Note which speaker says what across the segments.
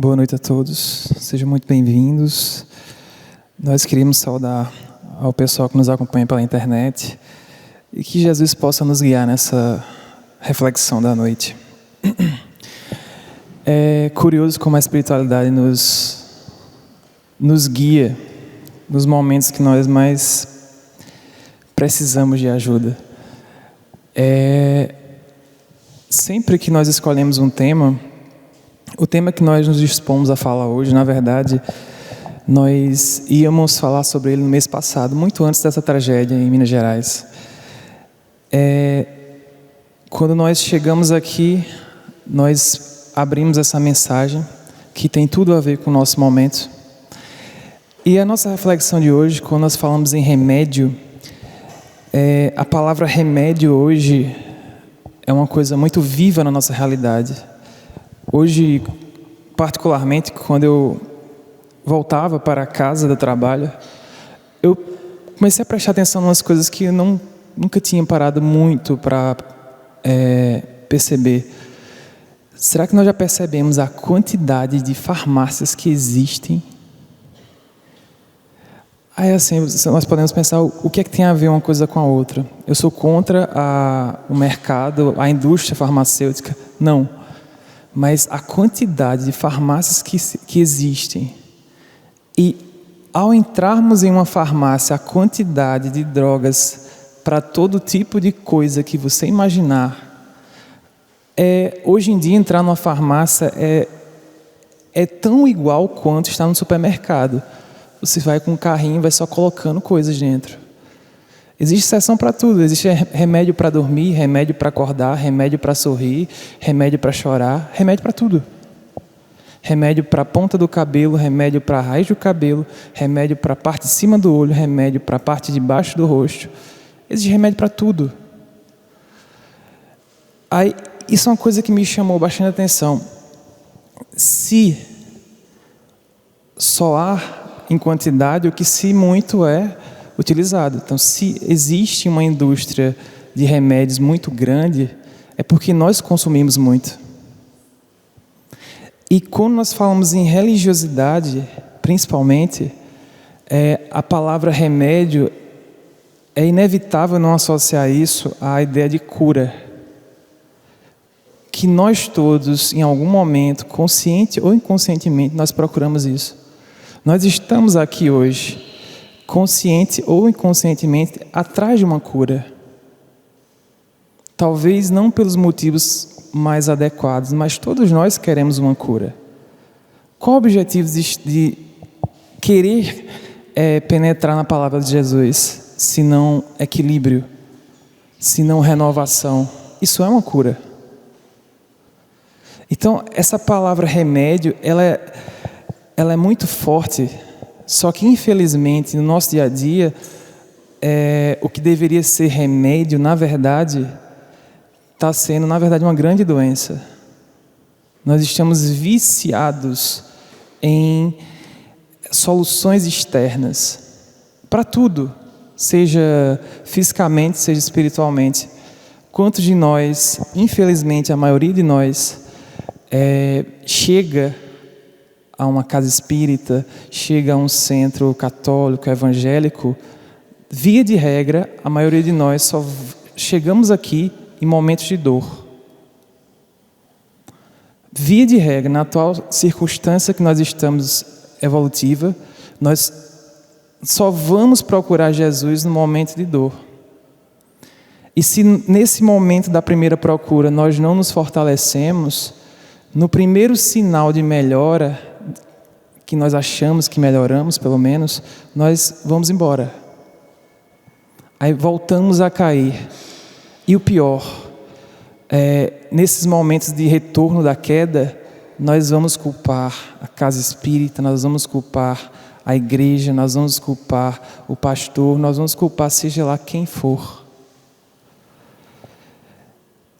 Speaker 1: Boa noite a todos, sejam muito bem-vindos. Nós queríamos saudar ao pessoal que nos acompanha pela internet e que Jesus possa nos guiar nessa reflexão da noite. É curioso como a espiritualidade nos guia nos momentos que nós mais precisamos de ajuda. Sempre que nós escolhemos um tema, o tema que nós nos dispomos a falar hoje, na verdade, nós íamos falar sobre ele no mês passado, muito antes dessa tragédia em Minas Gerais. Quando nós chegamos aqui, nós abrimos essa mensagem que tem tudo a ver com o nosso momento. E a nossa reflexão de hoje, quando nós falamos em remédio, a palavra remédio hoje é uma coisa muito viva na nossa realidade. Hoje, particularmente, quando eu voltava para a casa do trabalho, eu comecei a prestar atenção em umas coisas que eu nunca tinha parado muito para perceber. Será que nós já percebemos a quantidade de farmácias que existem? Aí assim, nós podemos pensar o que é que tem a ver uma coisa com a outra. Eu sou contra o mercado, a indústria farmacêutica? Não. Mas a quantidade de farmácias que existem, e ao entrarmos em uma farmácia, a quantidade de drogas para todo tipo de coisa que você imaginar, hoje em dia entrar numa farmácia é tão igual quanto estar no supermercado. Você vai com um carrinho e vai só colocando coisas dentro. Existe seção para tudo, existe remédio para dormir, remédio para acordar, remédio para sorrir, remédio para chorar, remédio para tudo. Remédio para a ponta do cabelo, remédio para a raiz do cabelo, remédio para a parte de cima do olho, remédio para a parte de baixo do rosto. Existe remédio para tudo. Aí, isso é uma coisa que me chamou bastante atenção. Se só há em quantidade o que se muito é utilizado. Então, se existe uma indústria de remédios muito grande, é porque nós consumimos muito. E quando nós falamos em religiosidade, principalmente, a palavra remédio, é inevitável não associar isso à ideia de cura. Que nós todos, em algum momento, consciente ou inconscientemente, nós procuramos isso. Nós estamos aqui hoje, consciente ou inconscientemente, atrás de uma cura. Talvez não pelos motivos mais adequados, mas todos nós queremos uma cura. Qual o objetivo de querer penetrar na palavra de Jesus, se não equilíbrio, se não renovação? Isso é uma cura. Então, essa palavra remédio, ela é muito forte. Só que, infelizmente, no nosso dia a dia, o que deveria ser remédio, na verdade, está sendo, uma grande doença. Nós estamos viciados em soluções externas, para tudo, seja fisicamente, seja espiritualmente. Quantos de nós, infelizmente, a maioria de nós, chega a uma casa espírita, chega a um centro católico, evangélico, via de regra, a maioria de nós só chegamos aqui em momentos de dor. Via de regra, na atual circunstância que nós estamos evolutiva, nós só vamos procurar Jesus no momento de dor. E se nesse momento da primeira procura nós não nos fortalecemos, no primeiro sinal de melhora, que nós achamos que melhoramos, pelo menos, nós vamos embora. Aí voltamos a cair. E o pior, nesses momentos de retorno da queda, nós vamos culpar a casa espírita, nós vamos culpar a igreja, nós vamos culpar o pastor, nós vamos culpar seja lá quem for.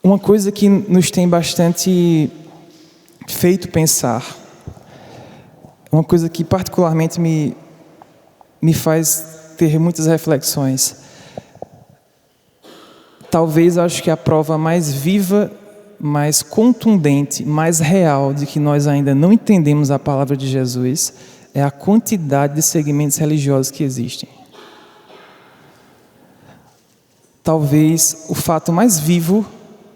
Speaker 1: Uma coisa que nos tem bastante feito pensar, uma coisa que particularmente me faz ter muitas reflexões. Talvez acho que a prova mais viva mais contundente, mais real de que nós ainda não entendemos a palavra de Jesus é a quantidade de segmentos religiosos que existem. Talvez o fato mais vivo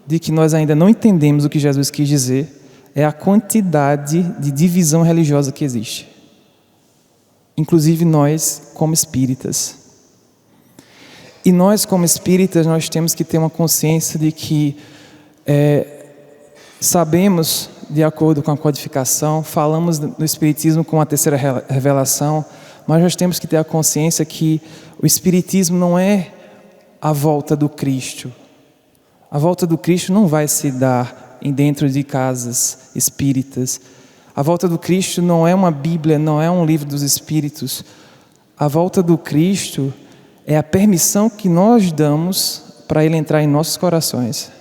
Speaker 1: de que nós ainda não entendemos o que Jesus quis dizer é a quantidade de divisão religiosa que existe. Inclusive nós, como espíritas. E nós, como espíritas, nós temos que ter uma consciência de que sabemos, de acordo com a codificação, falamos no Espiritismo com a terceira revelação, mas nós temos que ter a consciência que o Espiritismo não é a volta do Cristo. A volta do Cristo não vai se dar dentro de casas espíritas. A volta do Cristo não é uma Bíblia, não é um livro dos Espíritos. A volta do Cristo é a permissão que nós damos para Ele entrar em nossos corações.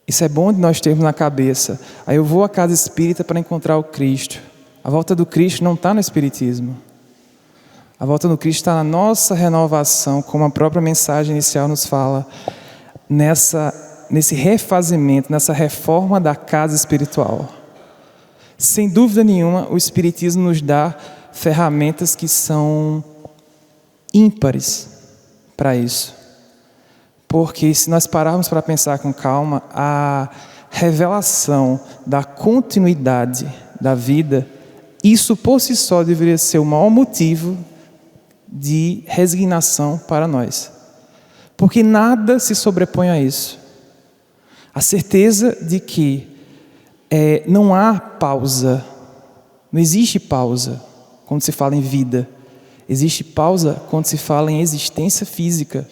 Speaker 1: Isso é bom de nós termos na cabeça. Aí eu vou à casa espírita para encontrar o Cristo. A volta do Cristo não está no Espiritismo. A volta do Cristo está na nossa renovação, como a própria mensagem inicial nos fala, nesse refazimento, nessa reforma da casa espiritual. Sem dúvida nenhuma, o Espiritismo nos dá ferramentas que são ímpares para isso. Porque se nós pararmos para pensar com calma, a revelação da continuidade da vida, isso por si só deveria ser o maior motivo de resignação para nós. Porque nada se sobrepõe a isso. A certeza de que não há pausa, não existe pausa quando se fala em vida. Existe pausa quando se fala em existência física.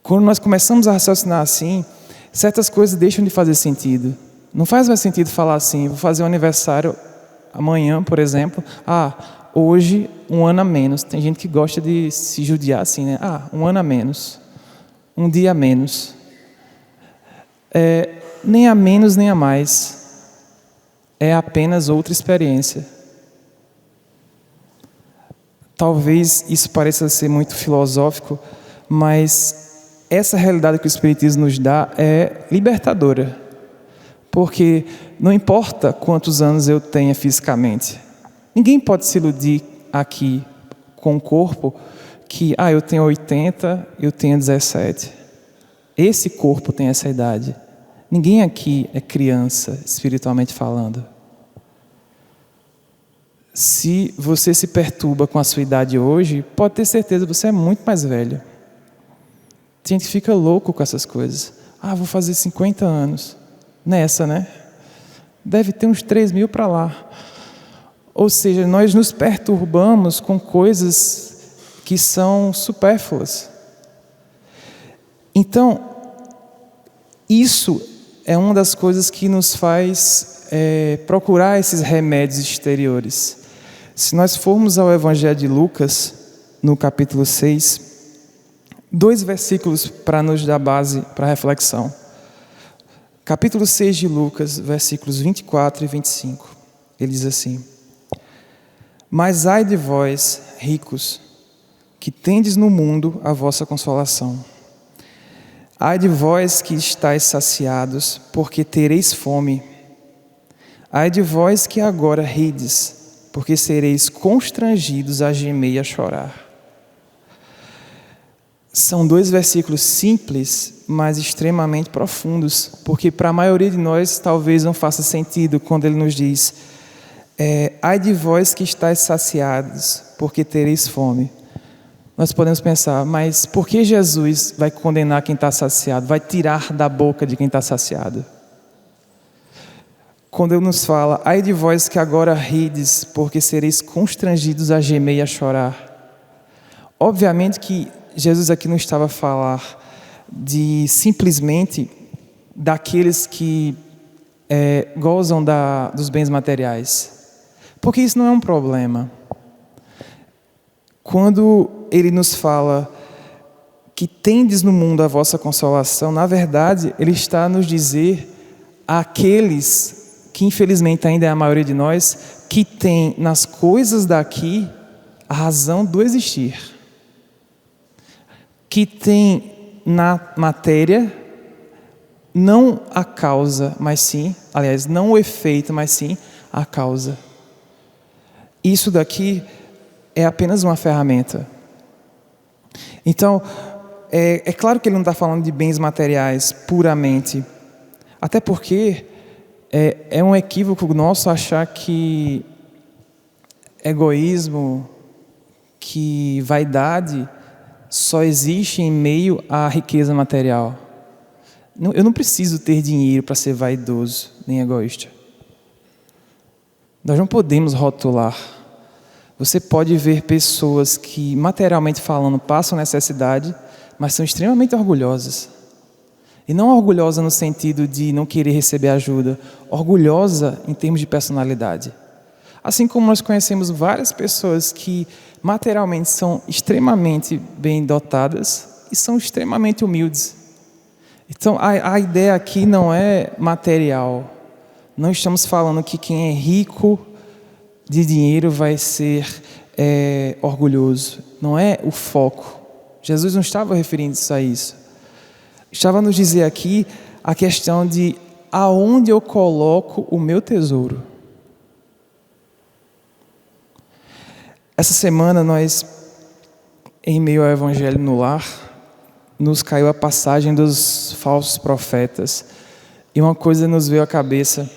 Speaker 1: Quando nós começamos a raciocinar assim, certas coisas deixam de fazer sentido. Não faz mais sentido falar assim, vou fazer um aniversário amanhã, por exemplo. Hoje, 1 ano a menos. Tem gente que gosta de se judiar assim, né? 1 ano a menos. 1 dia a menos. Nem a menos, nem a mais. É apenas outra experiência. Talvez isso pareça ser muito filosófico, mas essa realidade que o Espiritismo nos dá é libertadora. Porque não importa quantos anos eu tenha fisicamente. Ninguém pode se iludir aqui com o corpo que, eu tenho 80, eu tenho 17. Esse corpo tem essa idade. Ninguém aqui é criança, espiritualmente falando. Se você se perturba com a sua idade hoje, pode ter certeza que você é muito mais velho. Tem gente que fica louco com essas coisas. Vou fazer 50 anos. Nessa, né? Deve ter uns 3.000 para lá. Ou seja, nós nos perturbamos com coisas que são supérfluas. Então, isso é uma das coisas que nos faz procurar esses remédios exteriores. Se nós formos ao Evangelho de Lucas, no capítulo 6, 2 versículos para nos dar base para a reflexão. Capítulo 6 de Lucas, versículos 24 e 25. Ele diz assim: Mas ai de vós, ricos, que tendes no mundo a vossa consolação. Ai de vós que estáis saciados, porque tereis fome. Ai de vós que agora rides, porque sereis constrangidos a gemer e a chorar. São 2 versículos simples, mas extremamente profundos, porque para a maioria de nós talvez não faça sentido quando ele nos diz: ai de vós que estáis saciados, porque tereis fome. Nós podemos pensar, mas por que Jesus vai condenar quem está saciado, vai tirar da boca de quem está saciado? Quando ele nos fala: ai de vós que agora rides, porque sereis constrangidos a gemer e a chorar. Obviamente que Jesus aqui não estava a falar de simplesmente daqueles que gozam dos bens materiais, porque isso não é um problema. Quando ele nos fala que tendes no mundo a vossa consolação, na verdade ele está a nos dizer àqueles que infelizmente ainda é a maioria de nós, que tem nas coisas daqui a razão do existir, que tem na matéria Não a causa, mas sim, aliás, não o efeito, mas sim a causa. Isso daqui é apenas uma ferramenta. Então, é claro que ele não está falando de bens materiais puramente, até porque é um equívoco nosso achar que egoísmo, que vaidade só existe em meio à riqueza material. Eu não preciso ter dinheiro para ser vaidoso, nem egoísta. Nós não podemos rotular. Você pode ver pessoas que, materialmente falando, passam necessidade, mas são extremamente orgulhosas. E não orgulhosa no sentido de não querer receber ajuda, orgulhosa em termos de personalidade. Assim como nós conhecemos várias pessoas que materialmente são extremamente bem dotadas e são extremamente humildes. Então a ideia aqui não é material. Não estamos falando que quem é rico de dinheiro vai ser orgulhoso. Não é o foco. Jesus não estava referindo-se a isso. Estava a nos dizer aqui a questão de aonde eu coloco o meu tesouro. Essa semana nós, em meio ao Evangelho no Lar, nos caiu a passagem dos falsos profetas. E uma coisa nos veio à cabeça.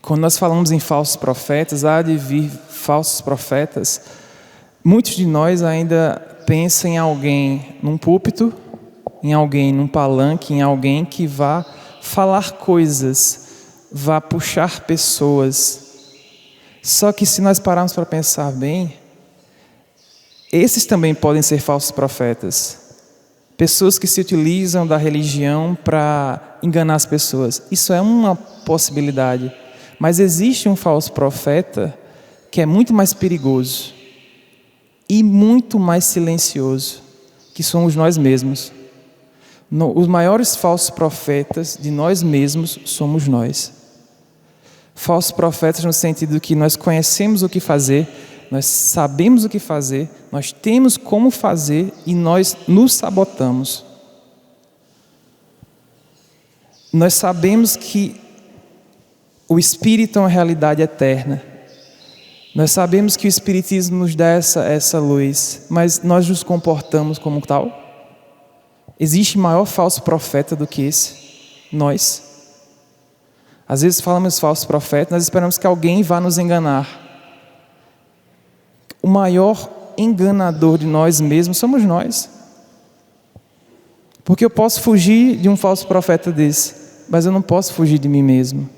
Speaker 1: Quando nós falamos em falsos profetas, há de vir falsos profetas, muitos de nós ainda pensam em alguém num púlpito, em alguém num palanque, em alguém que vá falar coisas, vá puxar pessoas. Só que se nós pararmos para pensar bem, esses também podem ser falsos profetas. Pessoas que se utilizam da religião para enganar as pessoas. Isso é uma possibilidade. Mas existe um falso profeta que é muito mais perigoso e muito mais silencioso, que somos nós mesmos. Os maiores falsos profetas de nós mesmos somos nós. Falsos profetas no sentido que nós conhecemos o que fazer, nós sabemos o que fazer, nós temos como fazer e nós nos sabotamos. Nós sabemos que o Espírito é uma realidade eterna. Nós sabemos que o Espiritismo nos dá essa luz, mas nós nos comportamos como tal? Existe maior falso profeta do que esse? Nós. Às vezes falamos falsos profetas, nós esperamos que alguém vá nos enganar. O maior enganador de nós mesmos somos nós. Porque eu posso fugir de um falso profeta desse, mas eu não posso fugir de mim mesmo.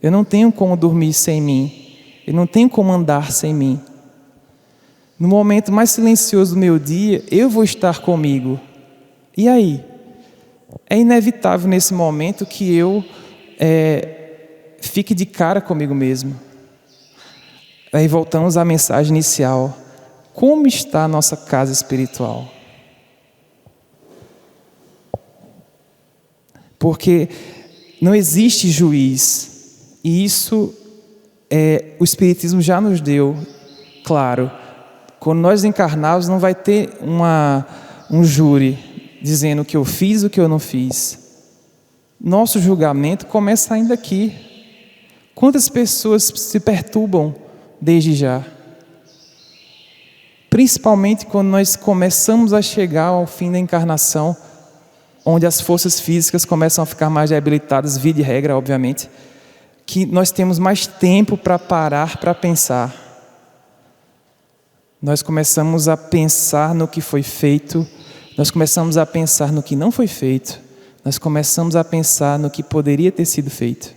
Speaker 1: Eu não tenho como dormir sem mim. Eu não tenho como andar sem mim. No momento mais silencioso do meu dia, eu vou estar comigo. E aí? É inevitável nesse momento que eu fique de cara comigo mesmo. Aí voltamos à mensagem inicial. Como está a nossa casa espiritual? Porque não existe juiz. E isso o Espiritismo já nos deu claro. Quando nós encarnarmos, não vai ter um júri dizendo o que eu fiz e o que eu não fiz. Nosso julgamento começa ainda aqui. Quantas pessoas se perturbam desde já? Principalmente quando nós começamos a chegar ao fim da encarnação, onde as forças físicas começam a ficar mais debilitadas, via de regra, obviamente, que nós temos mais tempo para parar para pensar. Nós começamos a pensar no que foi feito, nós começamos a pensar no que não foi feito, nós começamos a pensar no que poderia ter sido feito.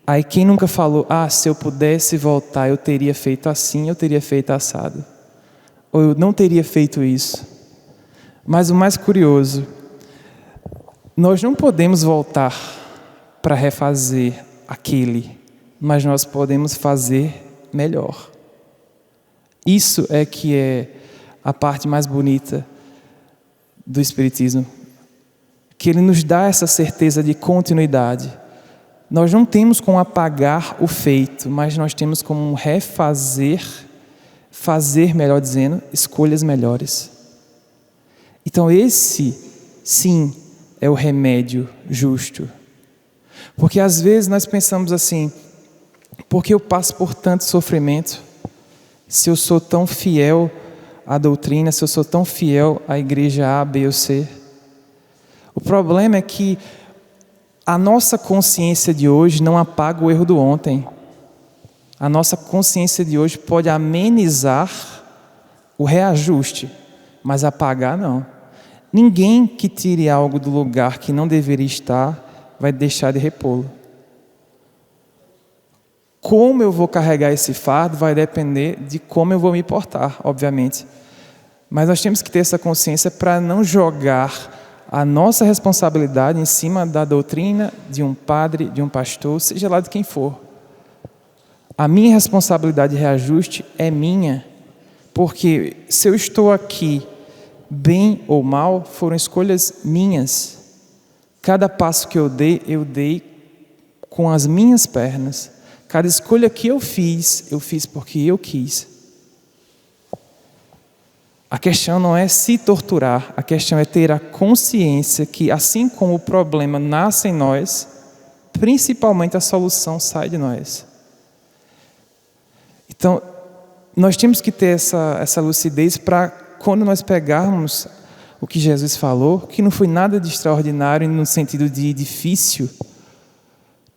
Speaker 1: Aí quem nunca falou, se eu pudesse voltar, eu teria feito assim, eu teria feito assado. Ou eu não teria feito isso. Mas o mais curioso, nós não podemos voltar para refazer aquele, mas nós podemos fazer melhor. Isso é que é a parte mais bonita do Espiritismo, que ele nos dá essa certeza de continuidade. Nós não temos como apagar o feito, mas nós temos como refazer, fazer, melhor dizendo, escolhas melhores. Então esse, sim, é o remédio justo. Porque às vezes nós pensamos assim, por que eu passo por tanto sofrimento? Se eu sou tão fiel à doutrina, se eu sou tão fiel à igreja A, B ou C. O problema é que a nossa consciência de hoje não apaga o erro do ontem. A nossa consciência de hoje pode amenizar o reajuste, mas apagar não. Ninguém que tire algo do lugar que não deveria estar vai deixar de repô-lo. Como eu vou carregar esse fardo vai depender de como eu vou me portar, obviamente. Mas nós temos que ter essa consciência para não jogar a nossa responsabilidade em cima da doutrina de um padre, de um pastor, seja lá de quem for. A minha responsabilidade de reajuste é minha, porque se eu estou aqui, bem ou mal, foram escolhas minhas. Cada passo que eu dei com as minhas pernas. Cada escolha que eu fiz porque eu quis. A questão não é se torturar, a questão é ter a consciência que, assim como o problema nasce em nós, principalmente a solução sai de nós. Então, nós temos que ter essa lucidez para, quando nós pegarmos o que Jesus falou, que não foi nada de extraordinário no sentido de difícil.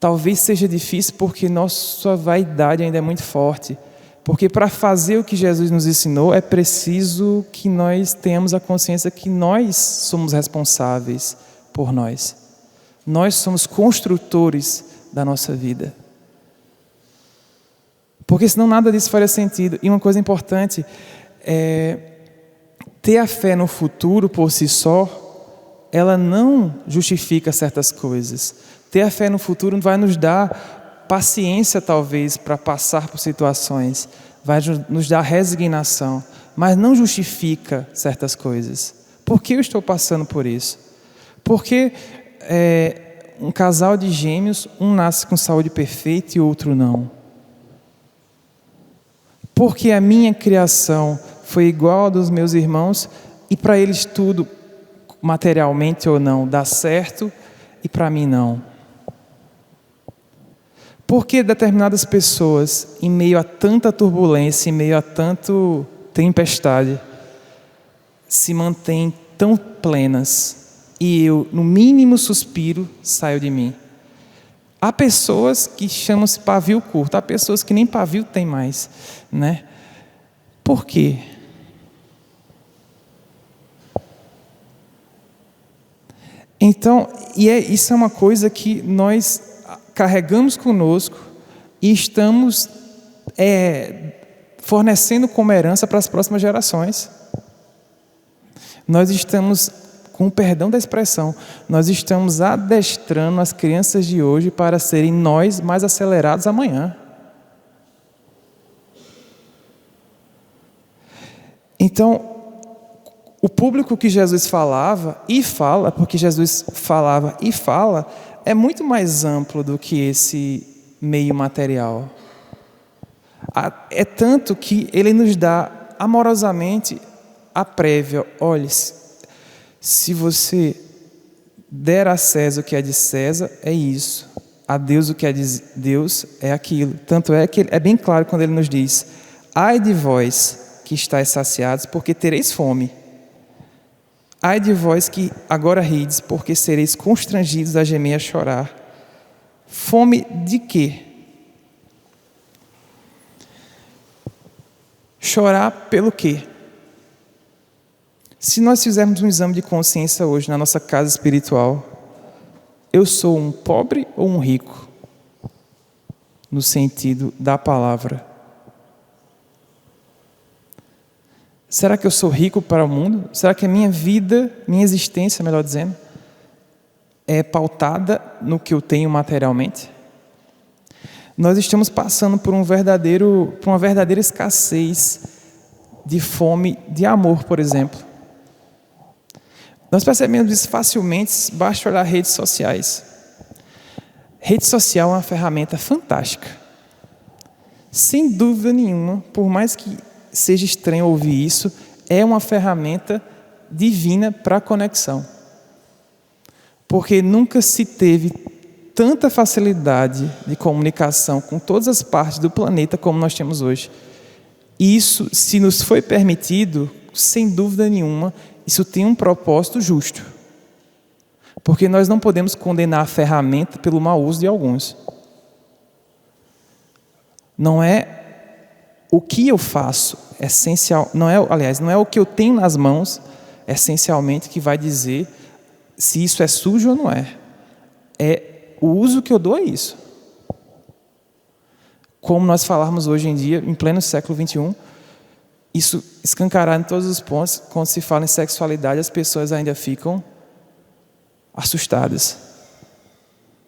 Speaker 1: Talvez seja difícil porque nossa vaidade ainda é muito forte. Porque para fazer o que Jesus nos ensinou, é preciso que nós tenhamos a consciência que nós somos responsáveis por nós. Nós somos construtores da nossa vida. Porque senão nada disso faria sentido. E uma coisa importante é ter a fé no futuro por si só, ela não justifica certas coisas. Ter a fé no futuro vai nos dar paciência, talvez, para passar por situações. Vai nos dar resignação, mas não justifica certas coisas. Por que eu estou passando por isso? Porque um casal de gêmeos, um nasce com saúde perfeita e o outro não. Porque a minha criação foi igual a dos meus irmãos e para eles tudo, materialmente ou não, dá certo e para mim não. Porque determinadas pessoas, em meio a tanta turbulência, em meio a tanto tempestade, se mantêm tão plenas e eu, no mínimo suspiro, saio de mim. Há pessoas que chamam-se pavio curto, há pessoas que nem pavio tem mais, né? Por quê? Então, isso é uma coisa que nós carregamos conosco e estamos fornecendo como herança para as próximas gerações. Nós estamos, com o perdão da expressão, nós estamos adestrando as crianças de hoje para serem nós mais acelerados amanhã. Então, o público que Jesus falava e fala, porque Jesus falava e fala, é muito mais amplo do que esse meio material. É tanto que ele nos dá amorosamente a prévia. Olhe, se você der a César o que é de César, é isso. A Deus o que é de Deus, é aquilo. Tanto é que é bem claro quando ele nos diz: ai de vós que estáis saciados, porque tereis fome. Ai de vós que agora rides, porque sereis constrangidos a gemer e a chorar. Fome de quê? Chorar pelo quê? Se nós fizermos um exame de consciência hoje na nossa casa espiritual, eu sou um pobre ou um rico? No sentido da palavra. Será que eu sou rico para o mundo? Será que a minha vida, minha existência, melhor dizendo, é pautada no que eu tenho materialmente? Nós estamos passando por uma verdadeira escassez de fome de amor, por exemplo. Nós percebemos isso facilmente, basta olhar redes sociais. Rede social é uma ferramenta fantástica. Sem dúvida nenhuma, por mais que seja estranho ouvir isso, é uma ferramenta divina para a conexão. porque nunca se teve tanta facilidade de comunicação com todas as partes do planeta como nós temos hoje. E isso, se nos foi permitido, sem dúvida nenhuma, isso tem um propósito justo. Porque nós não podemos condenar a ferramenta pelo mau uso de alguns. Não é o que eu faço, não é o que eu tenho nas mãos, essencialmente, que vai dizer se isso é sujo ou não é. É o uso que eu dou a isso. Como nós falarmos hoje em dia, em pleno século XXI, isso escancarado em todos os pontos. Quando se fala em sexualidade, as pessoas ainda ficam assustadas.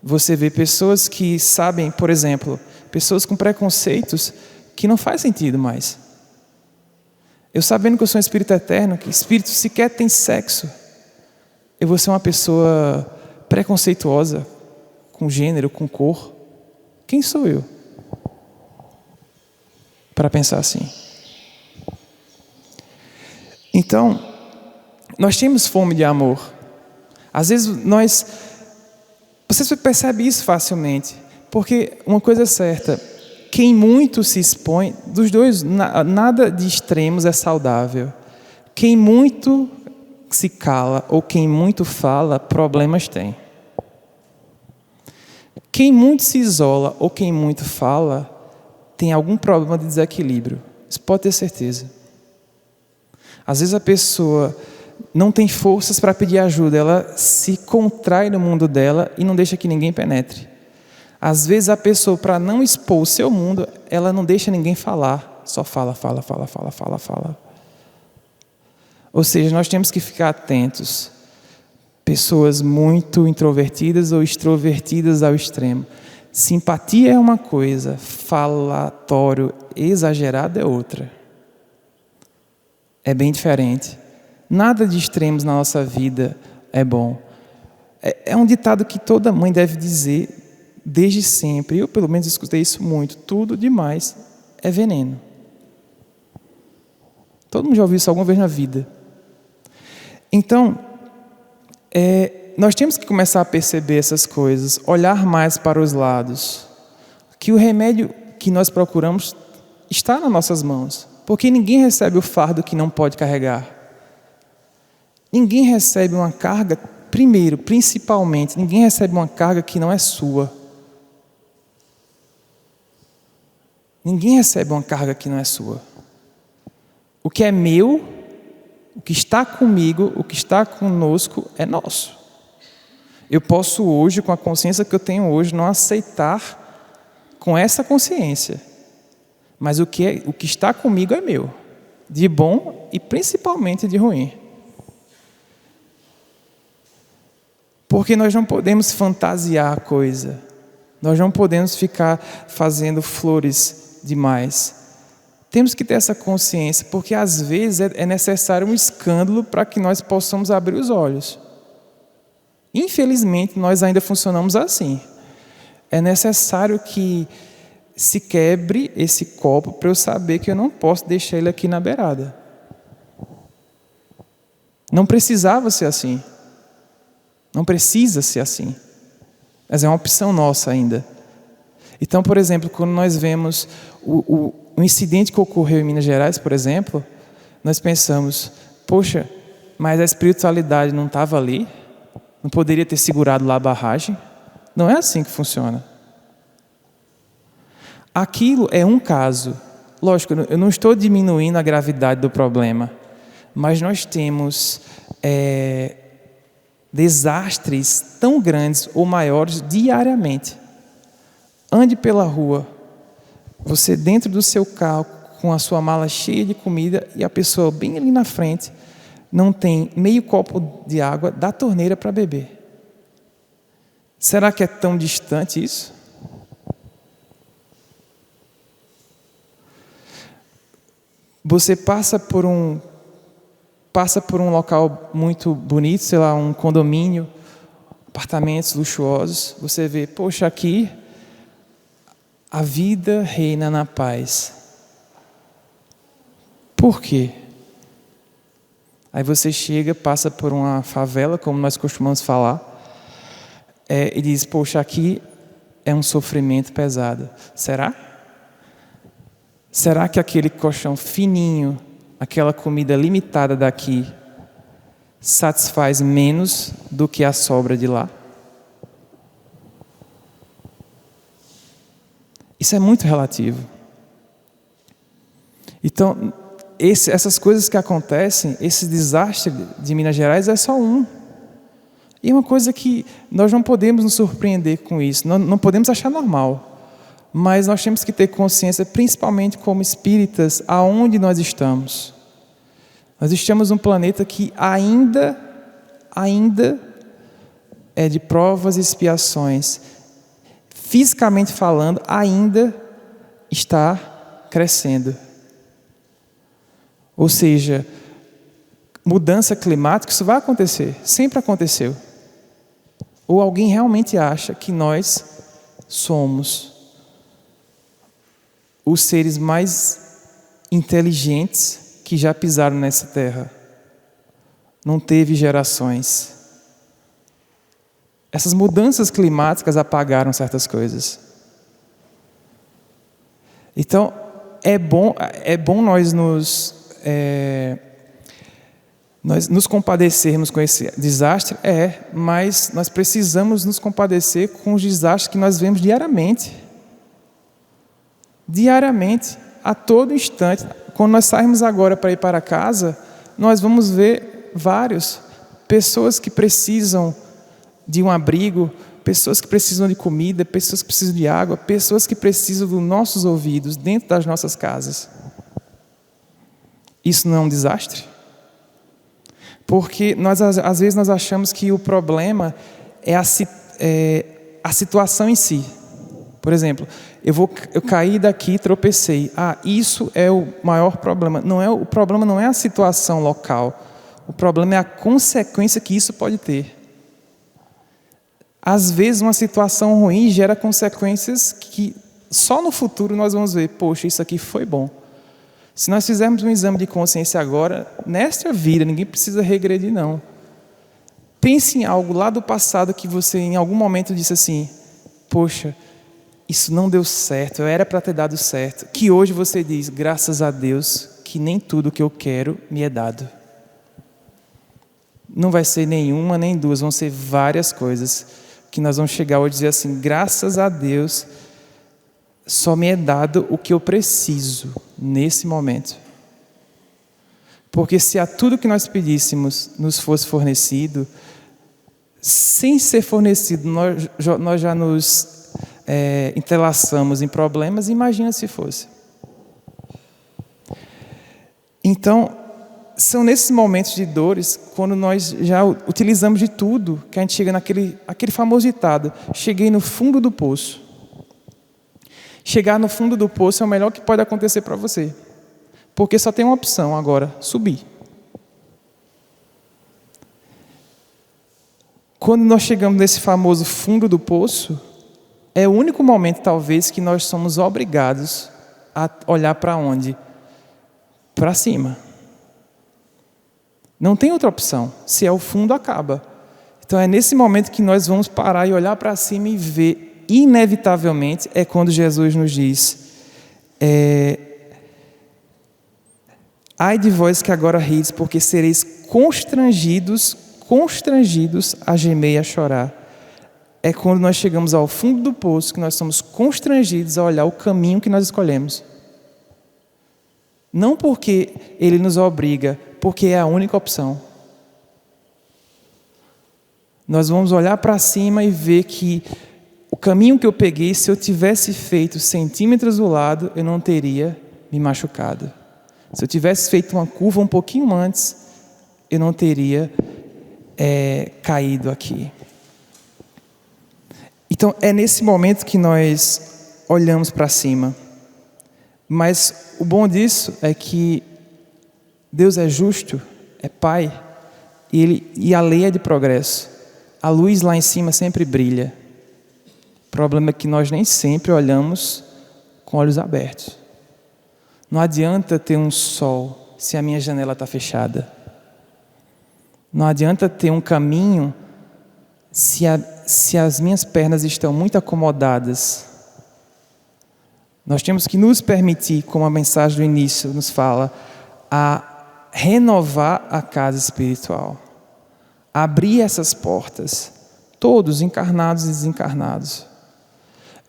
Speaker 1: Você vê pessoas que sabem, por exemplo, pessoas com preconceitos que não faz sentido mais. Eu sabendo que eu sou um espírito eterno, que espírito sequer tem sexo, eu vou ser uma pessoa preconceituosa com gênero, com cor. Quem sou eu para pensar assim? Então, nós temos fome de amor. Às vezes você percebe isso facilmente, porque uma coisa é certa, quem muito se expõe, dos dois, nada de extremos é saudável. Quem muito se cala ou quem muito fala, problemas tem. Quem muito se isola ou quem muito fala, tem algum problema de desequilíbrio. Isso pode ter certeza. Às vezes a pessoa não tem forças para pedir ajuda, ela se contrai no mundo dela e não deixa que ninguém penetre. Às vezes a pessoa, para não expor o seu mundo, ela não deixa ninguém falar, só fala. Ou seja, nós temos que ficar atentos. Pessoas muito introvertidas ou extrovertidas ao extremo. Simpatia é uma coisa, falatório exagerado é outra. É bem diferente. Nada de extremos na nossa vida é bom. É um ditado que toda mãe deve dizer desde sempre. Eu, pelo menos, escutei isso muito. Tudo demais é veneno. Todo mundo já ouviu isso alguma vez na vida. Então, nós temos que começar a perceber essas coisas, olhar mais para os lados. Que o remédio que nós procuramos está nas nossas mãos. Porque ninguém recebe o fardo que não pode carregar. Ninguém recebe uma carga, principalmente, ninguém recebe uma carga que não é sua. Ninguém recebe uma carga que não é sua. O que é meu, o que está comigo, o que está conosco é nosso. Eu posso hoje, com a consciência que eu tenho hoje, não aceitar com essa consciência. Mas o que está comigo é meu, de bom e principalmente de ruim. Porque nós não podemos fantasiar a coisa. Nós não podemos ficar fazendo flores demais. Temos que ter essa consciência, porque às vezes é necessário um escândalo para que nós possamos abrir os olhos. Infelizmente, nós ainda funcionamos assim. É necessário que se quebre esse copo para eu saber que eu não posso deixar ele aqui na beirada. Não precisava ser assim. Não precisa ser assim. Mas é uma opção nossa ainda. Então, por exemplo, quando nós vemos o incidente que ocorreu em Minas Gerais, por exemplo, nós pensamos, poxa, mas a espiritualidade não estava ali? Não poderia ter segurado lá a barragem? Não é assim que funciona. Aquilo é um caso. Lógico, eu não estou diminuindo a gravidade do problema, mas nós temos desastres tão grandes ou maiores diariamente. Ande pela rua, você dentro do seu carro, com a sua mala cheia de comida e a pessoa bem ali na frente, não tem meio copo de água da torneira para beber. Será que é tão distante isso? Você passa por um local muito bonito, sei lá, um condomínio, apartamentos luxuosos, você vê, poxa, aqui a vida reina na paz. Por quê? Aí você chega, passa por uma favela, como nós costumamos falar, e diz, poxa, aqui é um sofrimento pesado. Será? Será que aquele colchão fininho, aquela comida limitada daqui, satisfaz menos do que a sobra de lá? Isso é muito relativo. Então, essas coisas que acontecem, esse desastre de Minas Gerais é só um. E é uma coisa que nós não podemos nos surpreender com isso, não podemos achar normal. Mas nós temos que ter consciência, principalmente como espíritas, aonde nós estamos. Nós estamos num planeta que ainda é de provas e expiações. Fisicamente falando, ainda está crescendo. Ou seja, mudança climática, isso vai acontecer, sempre aconteceu. Ou alguém realmente acha que nós somos os seres mais inteligentes que já pisaram nessa terra? Não teve gerações. Essas mudanças climáticas apagaram certas coisas. Então, é bom nós nos compadecermos com esse desastre, mas nós precisamos nos compadecer com os desastres que nós vemos diariamente. Diariamente, a todo instante. Quando nós sairmos agora para ir para casa, nós vamos ver vários. Pessoas que precisam de um abrigo, pessoas que precisam de comida, pessoas que precisam de água, pessoas que precisam dos nossos ouvidos dentro das nossas casas. Isso não é um desastre? Porque às vezes nós achamos que o problema é a situação em si. Por exemplo, eu caí daqui e tropecei. Isso é o maior problema. O problema não é a situação local. O problema é a consequência que isso pode ter. Às vezes uma situação ruim gera consequências que só no futuro nós vamos ver, poxa, isso aqui foi bom. Se nós fizermos um exame de consciência agora, nesta vida, ninguém precisa regredir, não. Pense em algo lá do passado que você em algum momento disse assim, poxa, isso não deu certo, eu era para ter dado certo. Que hoje você diz, graças a Deus, que nem tudo que eu quero me é dado. Não vai ser nenhuma, nem duas, vão ser várias coisas que nós vamos chegar hoje e dizer assim, graças a Deus, só me é dado o que eu preciso nesse momento. Porque se a tudo que nós pedíssemos nos fosse fornecido, sem ser fornecido, nós já nos entrelaçamos em problemas, imagina se fosse. Então, são nesses momentos de dores, quando nós já utilizamos de tudo, que a gente chega aquele famoso ditado, cheguei no fundo do poço. Chegar no fundo do poço é o melhor que pode acontecer para você. Porque só tem uma opção agora, subir. Quando nós chegamos nesse famoso fundo do poço, é o único momento, talvez, que nós somos obrigados a olhar para onde? Para cima. Não tem outra opção. Se é o fundo, acaba. Então é nesse momento que nós vamos parar e olhar para cima e ver, inevitavelmente, é quando Jesus nos diz, ai de vós que agora rides, porque sereis constrangidos a gemer e a chorar. É quando nós chegamos ao fundo do poço que nós somos constrangidos a olhar o caminho que nós escolhemos. Não porque Ele nos obriga, porque é a única opção. Nós vamos olhar para cima e ver que o caminho que eu peguei, se eu tivesse feito centímetros do lado, eu não teria me machucado. Se eu tivesse feito uma curva um pouquinho antes, eu não teria caído aqui. Então, é nesse momento que nós olhamos para cima. Mas o bom disso é que Deus é justo, é Pai, e a lei é de progresso. A luz lá em cima sempre brilha. O problema é que nós nem sempre olhamos com olhos abertos. Não adianta ter um sol se a minha janela está fechada. Não adianta ter um caminho se as minhas pernas estão muito acomodadas, nós temos que nos permitir, como a mensagem do início nos fala, a renovar a casa espiritual. Abrir essas portas, todos, encarnados e desencarnados.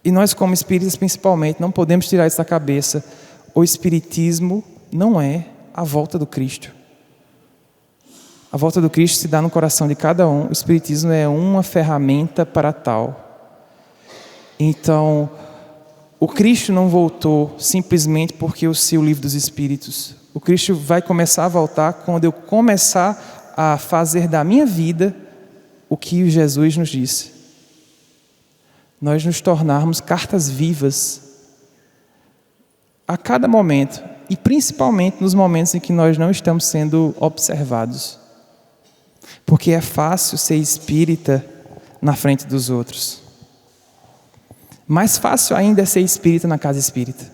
Speaker 1: E nós, como espíritas, principalmente, não podemos tirar isso da cabeça. O espiritismo não é a volta do Cristo. A volta do Cristo se dá no coração de cada um. O espiritismo é uma ferramenta para tal. Então, o Cristo não voltou simplesmente porque eu sei o livro dos Espíritos. O Cristo vai começar a voltar quando eu começar a fazer da minha vida o que Jesus nos disse. Nós nos tornarmos cartas vivas a cada momento, e principalmente nos momentos em que nós não estamos sendo observados. Porque é fácil ser espírita na frente dos outros. Mais fácil ainda é ser espírita na casa espírita.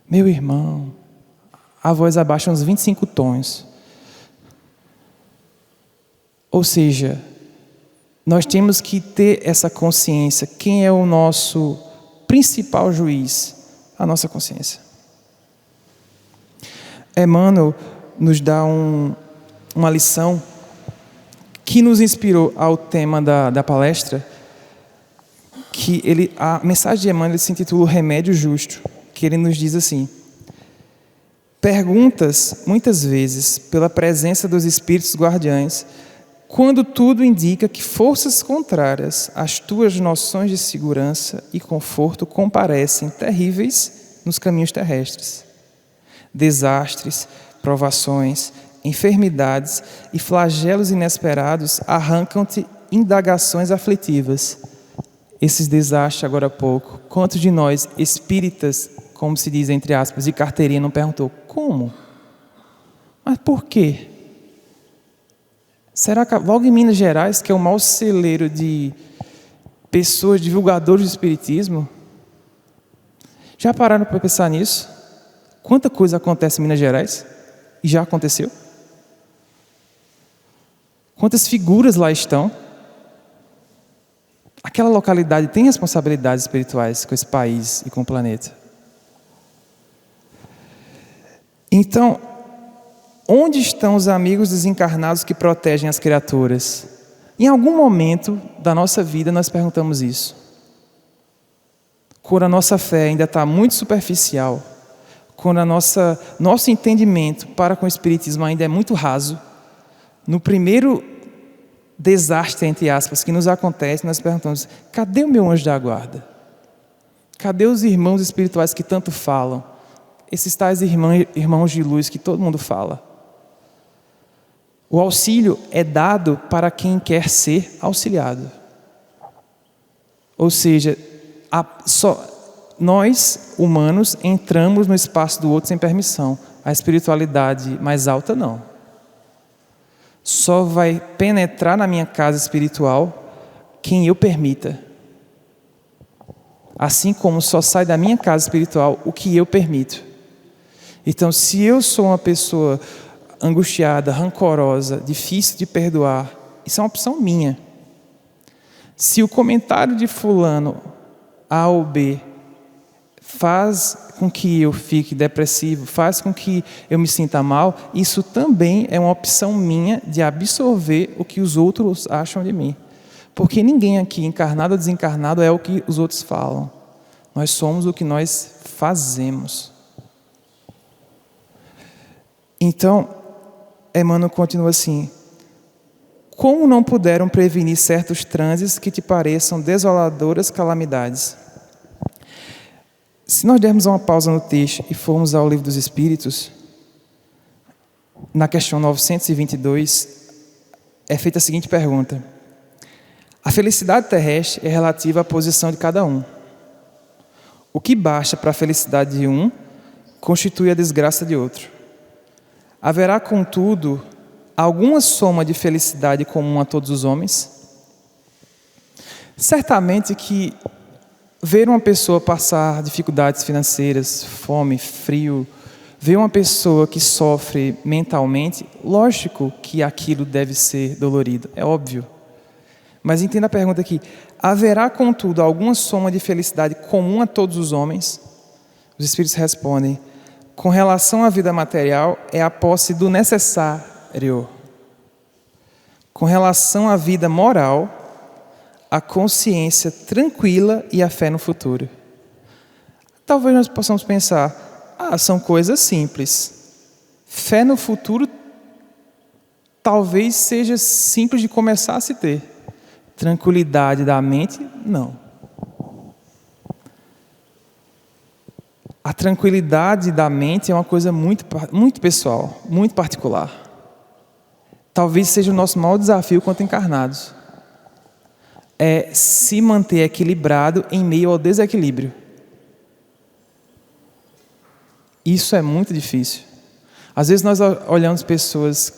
Speaker 1: Meu irmão, a voz abaixa uns 25 tons. Ou seja, nós temos que ter essa consciência. Quem é o nosso principal juiz? A nossa consciência. Emmanuel nos dá uma lição que nos inspirou ao tema da palestra, que a mensagem de Emmanuel se intitula O Remédio Justo, que ele nos diz assim: perguntas, muitas vezes, pela presença dos espíritos guardiães, quando tudo indica que forças contrárias às tuas noções de segurança e conforto comparecem terríveis nos caminhos terrestres. Desastres, provações, enfermidades e flagelos inesperados arrancam-te indagações aflitivas. Esses desastres, agora há pouco, quantos de nós, espíritas, como se diz entre aspas, de carteirinha, não perguntou como? Mas por quê? Será que logo em Minas Gerais, que é o maior celeiro de pessoas, divulgadores do espiritismo, já pararam para pensar nisso? Quanta coisa acontece em Minas Gerais? E já aconteceu? Quantas figuras lá estão? Aquela localidade tem responsabilidades espirituais com esse país e com o planeta. Então, onde estão os amigos desencarnados que protegem as criaturas? Em algum momento da nossa vida nós perguntamos isso. Quando a nossa fé ainda está muito superficial, quando nosso entendimento para com o Espiritismo ainda é muito raso, no primeiro desastre, entre aspas, que nos acontece, nós perguntamos: cadê o meu anjo da guarda? Cadê os irmãos espirituais que tanto falam? Esses tais irmãos de luz que todo mundo fala. O auxílio é dado para quem quer ser auxiliado. Ou seja, nós, humanos, entramos no espaço do outro sem permissão. A espiritualidade mais alta, não. Só vai penetrar na minha casa espiritual quem eu permita. Assim como só sai da minha casa espiritual o que eu permito. Então, se eu sou uma pessoa angustiada, rancorosa, difícil de perdoar, isso é uma opção minha. Se o comentário de fulano A ou B faz com que eu fique depressivo, faz com que eu me sinta mal, isso também é uma opção minha de absorver o que os outros acham de mim. Porque ninguém aqui, encarnado ou desencarnado, é o que os outros falam. Nós somos o que nós fazemos. Então, Emmanuel continua assim: como não puderam prevenir certos transes que te pareçam desoladoras calamidades? Se nós dermos uma pausa no texto e formos ao Livro dos Espíritos, na questão 922, é feita a seguinte pergunta: a felicidade terrestre é relativa à posição de cada um. O que basta para a felicidade de um, constitui a desgraça de outro. Haverá, contudo, alguma soma de felicidade comum a todos os homens? Certamente que ver uma pessoa passar dificuldades financeiras, fome, frio, ver uma pessoa que sofre mentalmente, lógico que aquilo deve ser dolorido, é óbvio. Mas entenda a pergunta aqui. Haverá, contudo, alguma soma de felicidade comum a todos os homens? Os Espíritos respondem: com relação à vida material, é a posse do necessário. Com relação à vida moral, a consciência tranquila e a fé no futuro. Talvez nós possamos pensar, são coisas simples. Fé no futuro talvez seja simples de começar a se ter. Tranquilidade da mente, não. A tranquilidade da mente é uma coisa muito, muito pessoal, muito particular. Talvez seja o nosso maior desafio quanto encarnados. É se manter equilibrado em meio ao desequilíbrio. Isso é muito difícil. Às vezes nós olhamos pessoas,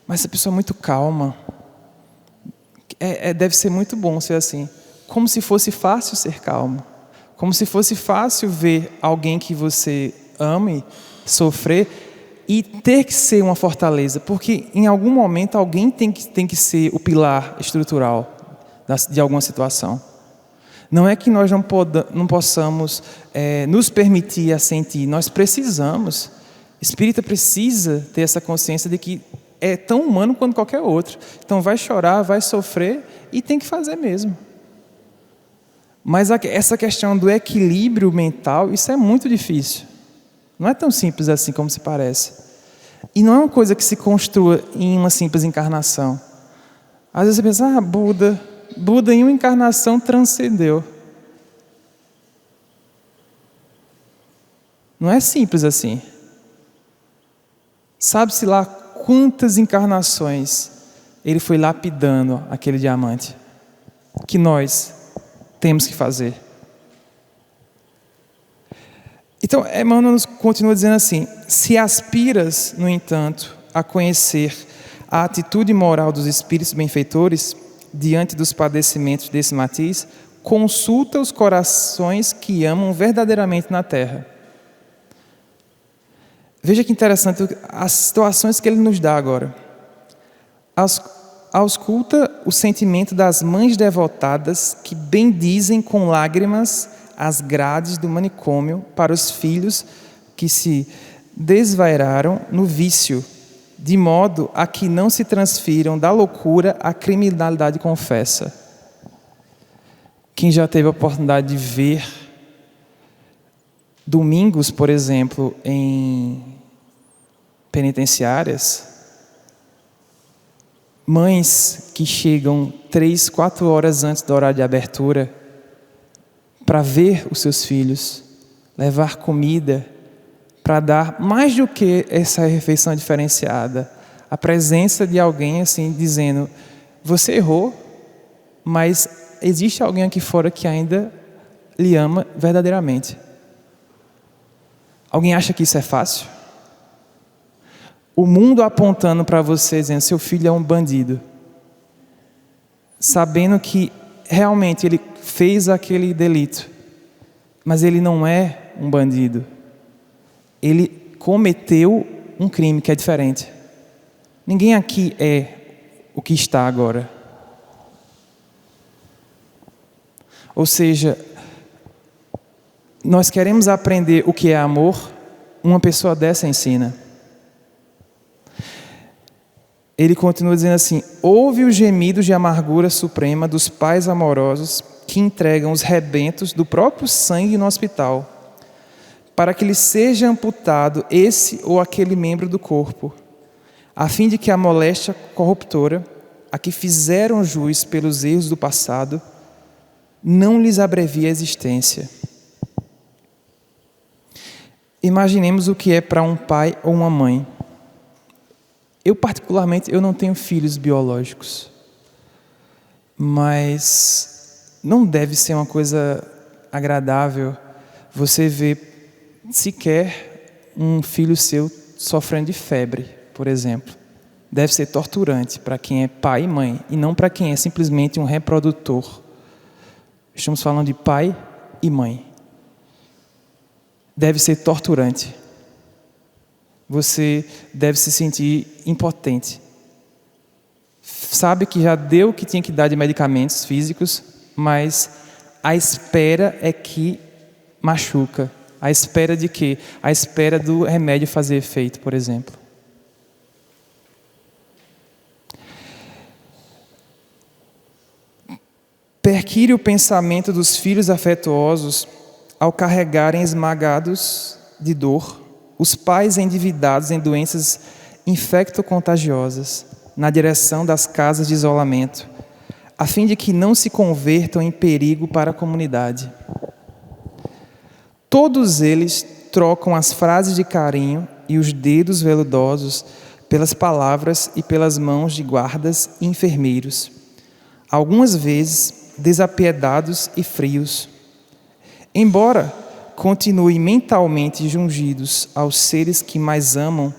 Speaker 1: mas essa pessoa é muito calma. Deve ser muito bom ser assim. Como se fosse fácil ser calmo. Como se fosse fácil ver alguém que você ame sofrer e ter que ser uma fortaleza. Porque em algum momento alguém tem que ser o pilar estrutural de alguma situação. Não é que nós não possamos nos permitir assentir. Nós precisamos. Espírita precisa ter essa consciência de que é tão humano quanto qualquer outro. Então vai chorar, vai sofrer e tem que fazer mesmo. Mas essa questão do equilíbrio mental, isso é muito difícil. Não é tão simples assim como se parece. E não é uma coisa que se construa em uma simples encarnação. Às vezes você pensa, Buda em uma encarnação transcendeu. Não é simples assim. Sabe-se lá quantas encarnações ele foi lapidando aquele diamante que nós temos que fazer. Então, Emmanuel nos continua dizendo assim: se aspiras, no entanto, a conhecer a atitude moral dos espíritos benfeitores diante dos padecimentos desse matiz, consulta os corações que amam verdadeiramente na terra. Veja que interessante as situações que ele nos dá agora. Ausculta o sentimento das mães devotadas que bendizem com lágrimas as grades do manicômio para os filhos que se desvairaram no vício, de modo a que não se transfiram da loucura à criminalidade confessa. Quem já teve a oportunidade de ver domingos, por exemplo, em penitenciárias, mães que chegam 3, 4 horas antes do horário de abertura para ver os seus filhos, levar comida, para dar mais do que essa refeição diferenciada, a presença de alguém assim dizendo: você errou, mas existe alguém aqui fora que ainda lhe ama verdadeiramente. Alguém acha que isso é fácil? O mundo apontando para você, dizendo: seu filho é um bandido, sabendo que realmente ele fez aquele delito, mas ele não é um bandido. Ele cometeu um crime que é diferente. Ninguém aqui é o que está agora. Ou seja, nós queremos aprender o que é amor, uma pessoa dessa ensina. Ele continua dizendo assim: ouve os gemidos de amargura suprema dos pais amorosos que entregam os rebentos do próprio sangue no hospital, para que lhe seja amputado esse ou aquele membro do corpo, a fim de que a moléstia corruptora, a que fizeram jus pelos erros do passado, não lhes abrevie a existência. Imaginemos o que é para um pai ou uma mãe. Eu particularmente, eu não tenho filhos biológicos, mas não deve ser uma coisa agradável você ver sequer um filho seu sofrendo de febre, por exemplo. Deve ser torturante para quem é pai e mãe, e não para quem é simplesmente um reprodutor. Estamos falando de pai e mãe. Deve ser torturante. Você deve se sentir impotente. sabe que já deu o que tinha que dar de medicamentos físicos, mas a espera é que machuca. A espera de quê? A espera do remédio fazer efeito, por exemplo. Perquire o pensamento dos filhos afetuosos ao carregarem esmagados de dor os pais endividados em doenças infecto-contagiosas na direção das casas de isolamento, a fim de que não se convertam em perigo para a comunidade. Todos eles trocam as frases de carinho e os dedos veludosos pelas palavras e pelas mãos de guardas e enfermeiros, algumas vezes desapiedados e frios. Embora continuem mentalmente jungidos aos seres que mais amam,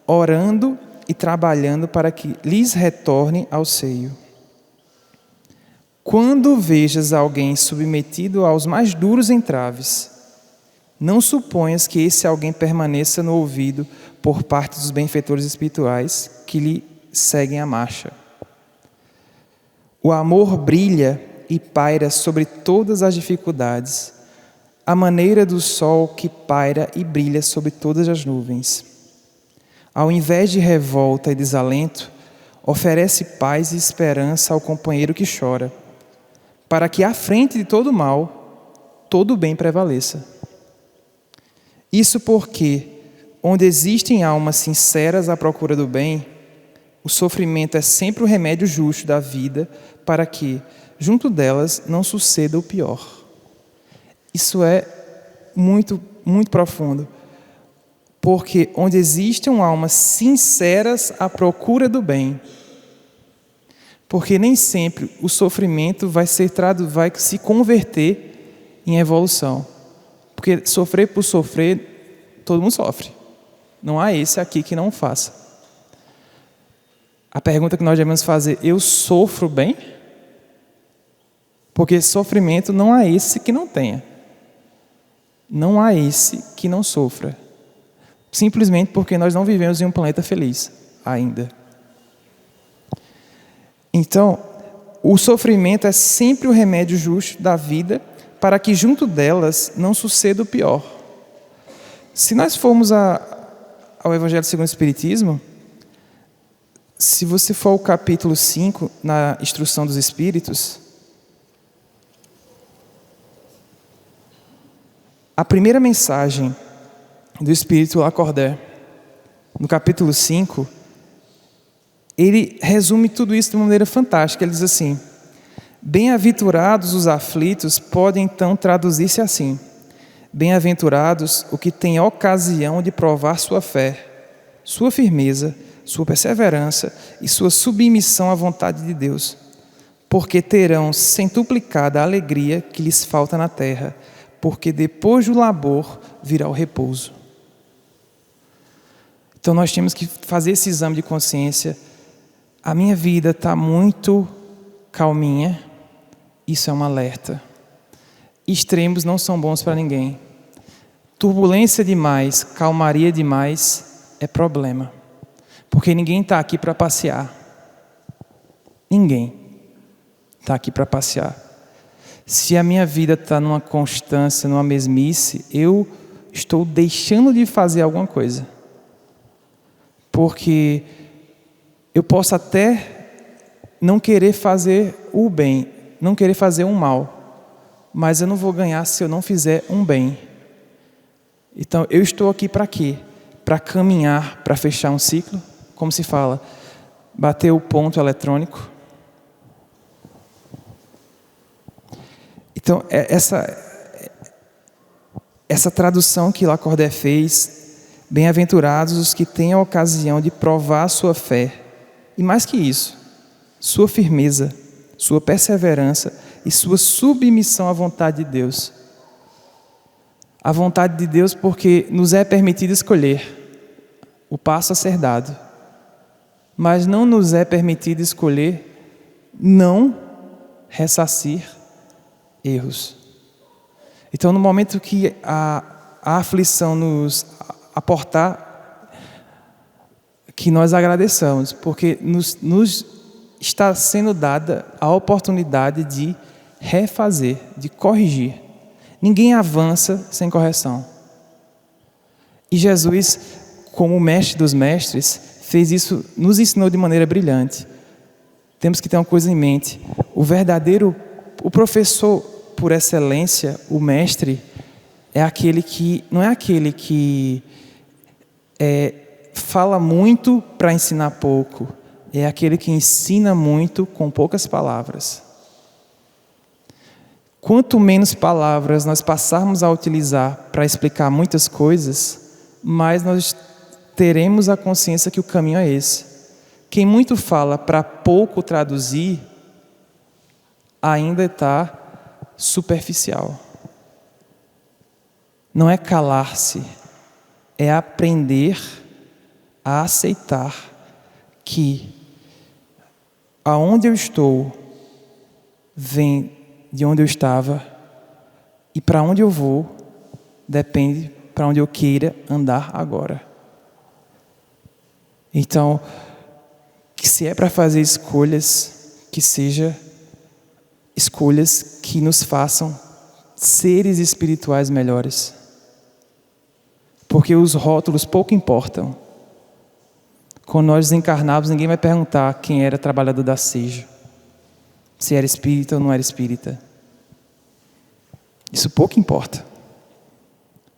Speaker 1: orando e trabalhando para que lhes retorne ao seio. Quando vejas alguém submetido aos mais duros entraves, não suponhas que esse alguém permaneça no ouvido por parte dos benfeitores espirituais que lhe seguem a marcha. O amor brilha e paira sobre todas as dificuldades, à maneira do sol que paira e brilha sobre todas as nuvens. Ao invés de revolta e desalento, oferece paz e esperança ao companheiro que chora, para que à frente de todo mal, todo bem prevaleça. Isso porque, onde existem almas sinceras à procura do bem, o sofrimento é sempre o remédio justo da vida para que, junto delas, não suceda o pior. Isso é muito, muito profundo. Porque onde existem almas sinceras à procura do bem, porque nem sempre o sofrimento vai se converter em evolução. Porque sofrer por sofrer, todo mundo sofre. Não há esse aqui que não faça. A pergunta que nós devemos fazer: eu sofro bem? Porque sofrimento não há esse que não tenha. Não há esse que não sofra. Simplesmente porque nós não vivemos em um planeta feliz ainda. Então, o sofrimento é sempre o remédio justo da vida para que junto delas não suceda o pior. Se nós formos ao Evangelho segundo o Espiritismo, se você for ao capítulo 5, na Instrução dos Espíritos, a primeira mensagem do Espírito Lacordaire, no capítulo 5, ele resume tudo isso de uma maneira fantástica. Ele diz assim: bem-aventurados os aflitos podem então traduzir-se assim: bem-aventurados o que tem ocasião de provar sua fé, sua firmeza, sua perseverança e sua submissão à vontade de Deus, porque terão centuplicada a alegria que lhes falta na terra, porque depois do labor virá o repouso. Então nós temos que fazer esse exame de consciência. A minha vida está muito calminha, isso é um alerta. Extremos não são bons para ninguém. Turbulência demais, calmaria demais é problema. Porque ninguém está aqui para passear. Ninguém está aqui para passear. Se a minha vida está numa constância, numa mesmice, eu estou deixando de fazer alguma coisa. Porque eu posso até não querer fazer o bem, não querer fazer um mal, mas eu não vou ganhar se eu não fizer um bem. Então, eu estou aqui para quê? Para caminhar, para fechar um ciclo, como se fala, bater o ponto eletrônico. Então, essa tradução que Lacordaire fez: bem-aventurados os que têm a ocasião de provar sua fé, e mais que isso, sua firmeza, sua perseverança e sua submissão à vontade de Deus. A vontade de Deus, porque nos é permitido escolher o passo a ser dado, mas não nos é permitido escolher não ressarcir erros. Então, no momento que a aflição nos aportar, que nós agradeçamos, porque nos está sendo dada a oportunidade de refazer, de corrigir. Ninguém avança sem correção. E Jesus, como o mestre dos mestres, fez isso, nos ensinou de maneira brilhante. Temos que ter uma coisa em mente. O professor por excelência, o mestre, não é aquele que fala muito para ensinar pouco. É aquele que ensina muito com poucas palavras. Quanto menos palavras nós passarmos a utilizar para explicar muitas coisas, mais nós teremos a consciência que o caminho é esse. Quem muito fala para pouco traduzir, ainda está superficial. Não é calar-se, é aprender a aceitar que aonde eu estou vem de onde eu estava e para onde eu vou depende para onde eu queira andar agora. Então, que se é para fazer escolhas, que seja escolhas que nos façam seres espirituais melhores. Porque os rótulos pouco importam. Quando nós desencarnarmos, ninguém vai perguntar quem era trabalhador da seja, se era espírita ou não era espírita. Isso pouco importa.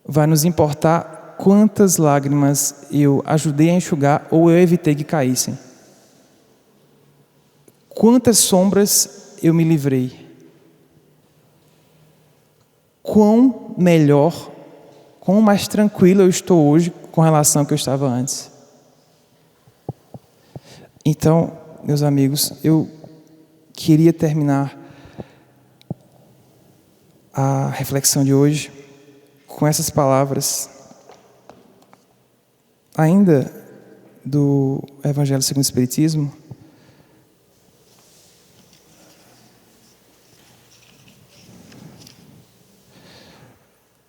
Speaker 1: Vai nos importar quantas lágrimas eu ajudei a enxugar ou eu evitei que caíssem. Quantas sombras eu me livrei. Quão melhor, quão mais tranquilo eu estou hoje com relação ao que eu estava antes. Então, meus amigos, eu queria terminar a reflexão de hoje com essas palavras, ainda do Evangelho segundo o Espiritismo.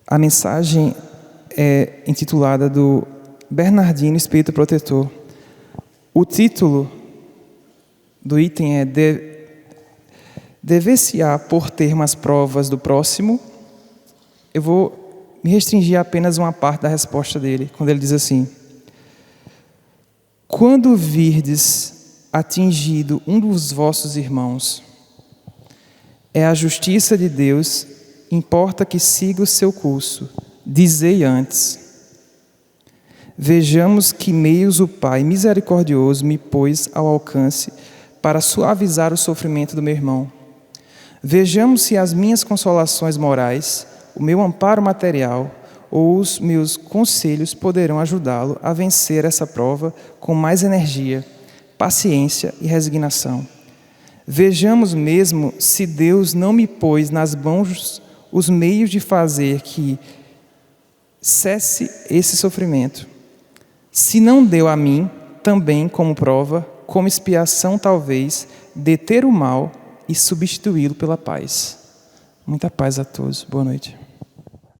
Speaker 1: A mensagem é intitulada do Bernardino Espírito Protetor. O título do item é Dever-se-á por termos provas do próximo. Eu vou me restringir a apenas uma parte da resposta dele, quando ele diz assim: quando virdes atingido um dos vossos irmãos, é a justiça de Deus, importa que siga o seu curso. Dizei antes: vejamos que meios o Pai misericordioso me pôs ao alcance para suavizar o sofrimento do meu irmão. Vejamos se as minhas consolações morais, o meu amparo material ou os meus conselhos poderão ajudá-lo a vencer essa prova com mais energia, paciência e resignação. Vejamos mesmo se Deus não me pôs nas mãos os meios de fazer que cesse esse sofrimento. Se não deu a mim, também como prova, como expiação talvez, deter o mal e substituí-lo pela paz. Muita paz a todos. Boa noite.